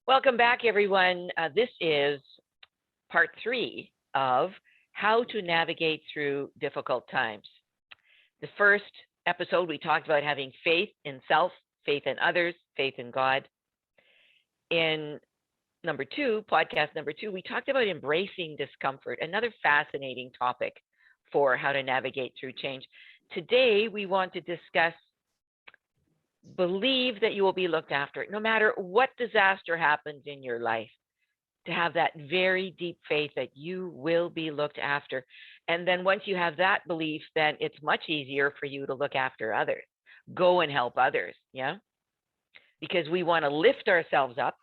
Welcome back, everyone. This is part 3 of how to navigate through difficult times. The first episode, we talked about having faith in self, faith in others, faith in God. In podcast number 2, we talked about embracing discomfort, another fascinating topic for how to navigate through change. Today, we want to discuss believe that you will be looked after no matter what disaster happens in your life, to have that very deep faith that you will be looked after. And then once you have that belief, then it's much easier for you to look after others. Go and help others, yeah? Because we want to lift ourselves up,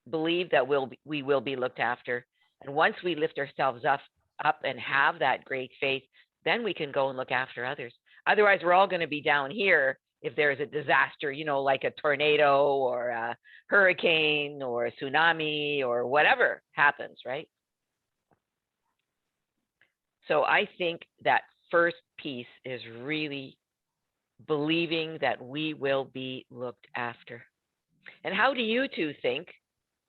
believe that we will be looked after. And once we lift ourselves up and have that great faith, then we can go and look after others. Otherwise, we're all going to be down here if there's a disaster, like a tornado or a hurricane or a tsunami or whatever happens, right? So I think that first piece is really believing that we will be looked after. And how do you two think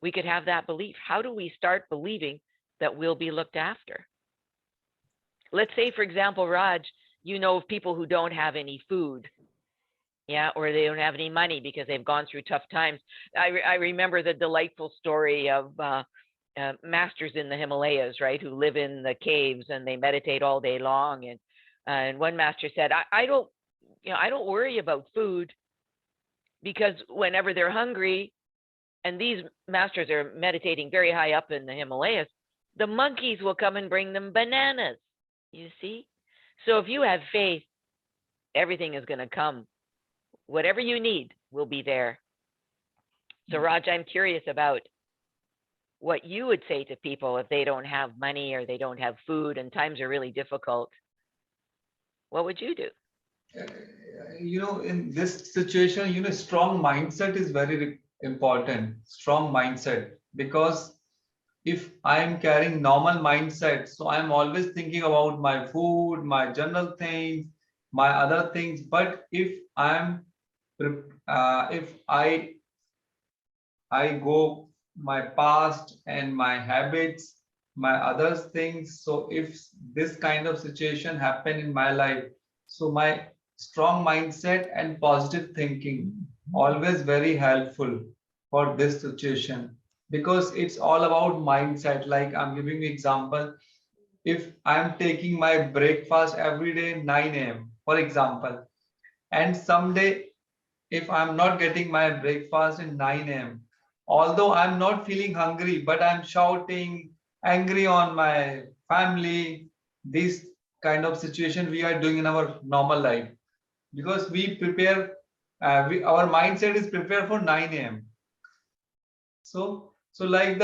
we could have that belief? How do we start believing that we'll be looked after? Let's say, for example, Raj, you know of people who don't have any food. Yeah, or they don't have any money because they've gone through tough times. I remember the delightful story of masters in the Himalayas, right, who live in the caves and they meditate all day long. And one master said, I don't worry about food, because whenever they're hungry, and these masters are meditating very high up in the Himalayas, the monkeys will come and bring them bananas, you see? So if you have faith, everything is going to come. Whatever you need will be there. So Raj, I'm curious about what you would say to people if they don't have money or they don't have food and times are really difficult. What would you do? In this situation, strong mindset is very important. Strong mindset, because if I'm carrying normal mindset, so I'm always thinking about my food, my general things, my other things. But if I go my past and my habits, my other things. So if this kind of situation happen in my life, so my strong mindset and positive thinking always very helpful for this situation, because it's all about mindset. Like I'm giving you example. If I'm taking my breakfast every day 9 a.m. for example, and someday if I'm not getting my breakfast in 9 a.m., although I'm not feeling hungry, but I'm shouting, angry on my family, this kind of situation we are doing in our normal life, because we prepare, our mindset is prepared for 9 a.m. So like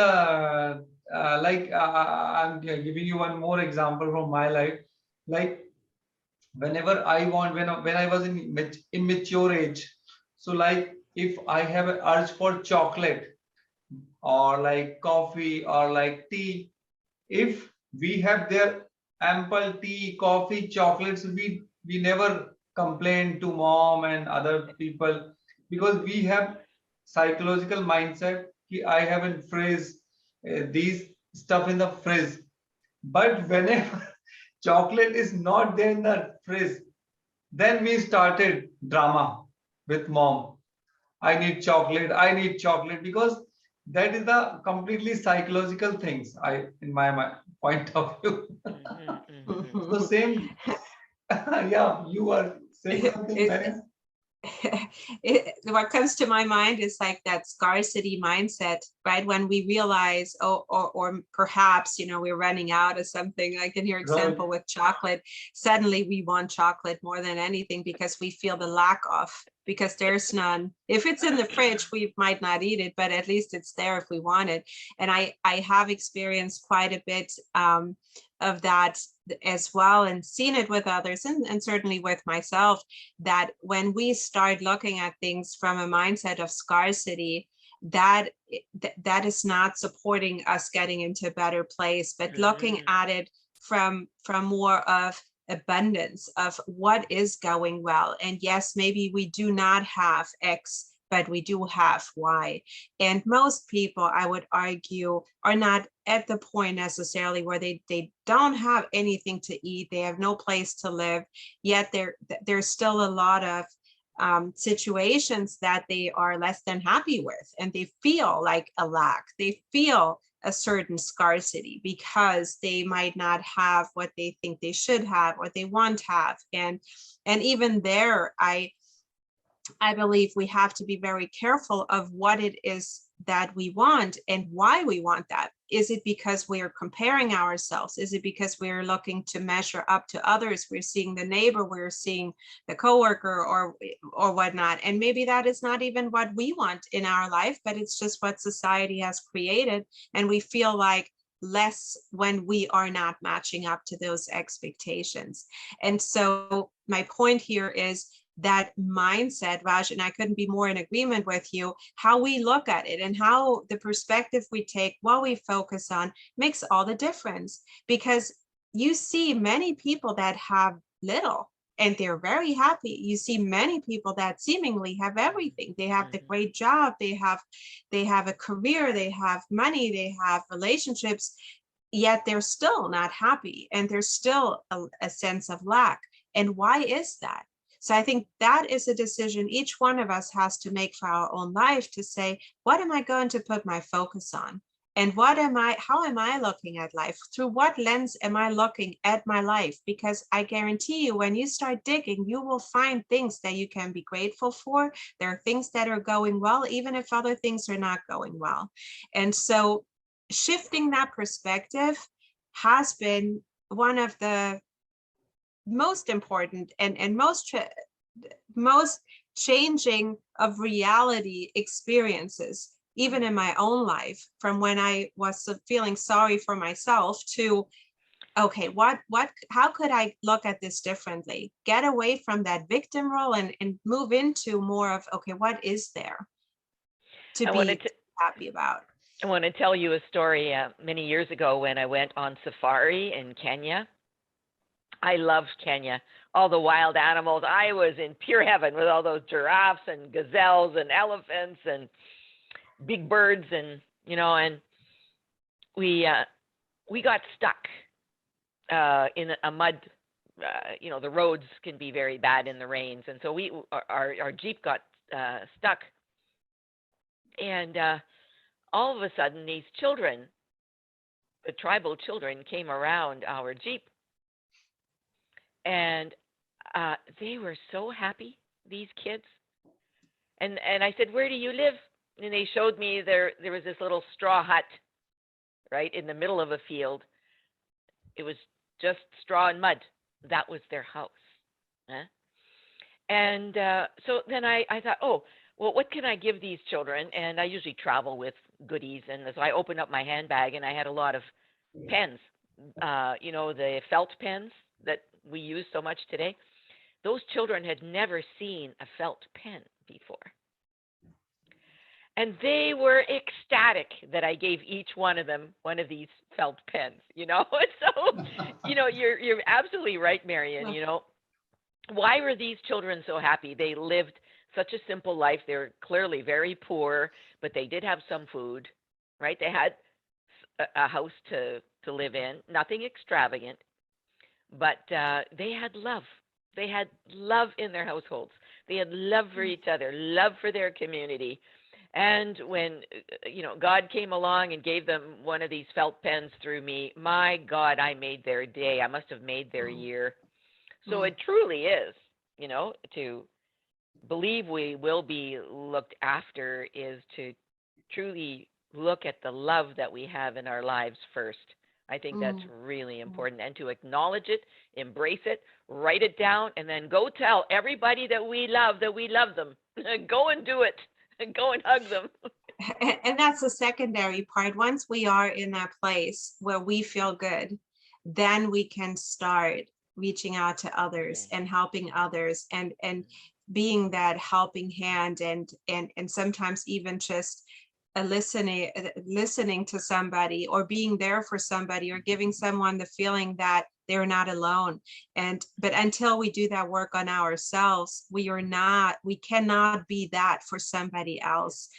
I'm giving you one more example from my life. Like whenever I want, when I was in immature age, so like if I have an urge for chocolate or like coffee or like tea, if we have their ample tea, coffee, chocolates, we never complain to mom and other people, because we have psychological mindset ki I have in fridge these stuff in the fridge. But whenever chocolate is not there in the fridge, then we started drama with mom. I need chocolate, because that is the completely psychological things. In my point of view. So same, yeah, you are saying something, Marion? What comes to my mind is like that scarcity mindset, right? When we realize, or perhaps, we're running out of something. I can hear example Right. with chocolate. Suddenly we want chocolate more than anything because we feel the lack of, because there's none. If it's in the fridge, we might not eat it, but at least it's there if we want it. And I have experienced quite a bit of that as well, and seen it with others, and certainly with myself, that when we start looking at things from a mindset of scarcity, that is not supporting us getting into a better place, but looking at it from more of abundance of what is going well. And yes, maybe we do not have X but we do have why. And most people, I would argue, are not at the point necessarily where they don't have anything to eat, they have no place to live, yet there's still a lot of situations that they are less than happy with, and they feel like a lack, they feel a certain scarcity because they might not have what they think they should have, what they want to have. And even there, I believe we have to be very careful of what it is that we want and why we want that. Is it because we are comparing ourselves? Is it because we're looking to measure up to others? We're seeing the neighbor, we're seeing the coworker or whatnot. And maybe that is not even what we want in our life, but it's just what society has created. And we feel like less when we are not matching up to those expectations. And so my point here is that mindset, Raj, and I couldn't be more in agreement with you, how we look at it and how the perspective we take, what we focus on, makes all the difference. Because you see many people that have little and they're very happy. You see many people that seemingly have everything. They have the great job, they have a career, they have money, they have relationships, yet they're still not happy and there's still a sense of lack. And why is that? So I think that is a decision each one of us has to make for our own life, to say, what am I going to put my focus on? And how am I looking at life? Through what lens am I looking at my life? Because I guarantee you, when you start digging, you will find things that you can be grateful for. There are things that are going well, even if other things are not going well. And so shifting that perspective has been one of the most important and most changing of reality experiences, even in my own life, from when I was feeling sorry for myself to, okay, how could I look at this differently? Get away from that victim role and move into more of, okay, what is there to be happy about? I want to tell you a story many years ago when I went on safari in Kenya. I loved Kenya, all the wild animals. I was in pure heaven with all those giraffes and gazelles and elephants and big birds, and and we got stuck in a mud. The roads can be very bad in the rains, and so our Jeep got stuck, and all of a sudden these children, the tribal children, came around our Jeep. And they were so happy, these kids. And I said, where do you live? And they showed me there was this little straw hut right in the middle of a field. It was just straw and mud. That was their house. Huh? And so then I thought, oh, well, what can I give these children? And I usually travel with goodies. And so I opened up my handbag and I had a lot of pens, the felt pens that we use so much today. Those children had never seen a felt pen before. And they were ecstatic that I gave each one of them one of these felt pens, So, you're absolutely right, Marion. Why were these children so happy? They lived such a simple life. They were clearly very poor, but they did have some food, right? They had a house to live in, nothing extravagant, but they had love. They had love in their households. They had love for each other, love for their community. And when, God came along and gave them one of these felt pens through me, my God, I made their day. I must have made their year. So it truly is, to believe we will be looked after is to truly look at the love that we have in our lives first. I think that's really important, and to acknowledge it, embrace it, write it down, and then go tell everybody that we love them. Go and do it. Go and hug them. And that's the secondary part. Once we are in that place where we feel good, then we can start reaching out to others and helping others and being that helping hand and sometimes even just listening to somebody, or being there for somebody, or giving someone the feeling that they're not alone. But until we do that work on ourselves, we cannot be that for somebody else.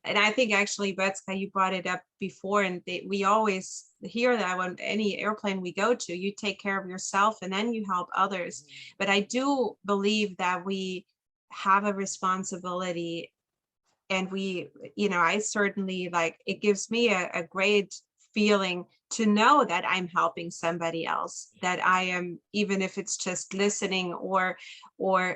And I think actually, Betska, you brought it up before, and we always hear that on any airplane we go to, you take care of yourself and then you help others. But I do believe that we have a responsibility, and I certainly, like, it gives me a great feeling to know that I'm helping somebody else, that I am, even if it's just listening or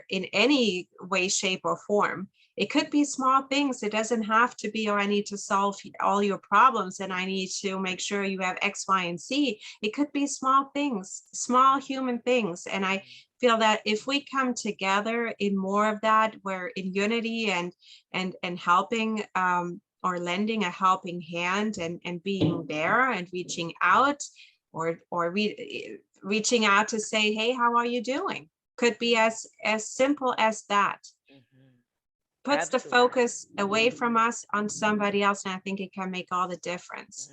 in any way, shape, or form. It could be small things. It doesn't have to be, oh, I need to solve all your problems and I need to make sure you have X, Y, and Z. It could be small things, small human things. And I feel that if we come together in more of that, we're in unity and helping, or lending a helping hand, and being there and reaching out, or reaching out to say, hey, how are you doing? Could be as simple as that. Puts the focus away from us on somebody else, and I think it can make all the difference.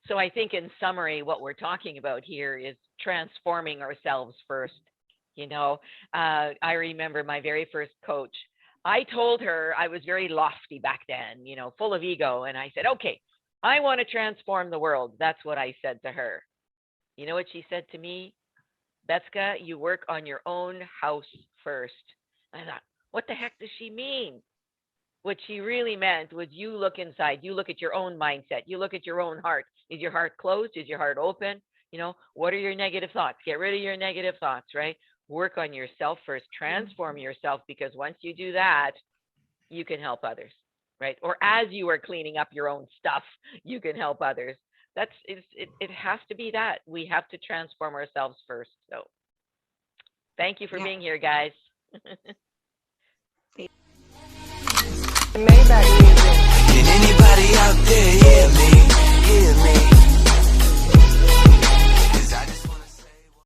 So I think in summary, what we're talking about here is transforming ourselves first. I remember my very first coach. I told her, I was very lofty back then, full of ego. And I said, okay, I want to transform the world. That's what I said to her. You know what she said to me? Betska, you work on your own house first. I thought, what the heck does she mean? What she really meant was, you look inside, you look at your own mindset, you look at your own heart. Is your heart closed? Is your heart open? What are your negative thoughts? Get rid of your negative thoughts, right? Work on yourself first, transform yourself, because once you do that, you can help others, right? Or as you are cleaning up your own stuff, you can help others. It has to be that. We have to transform ourselves first. So thank you for being here, guys. Maybach music.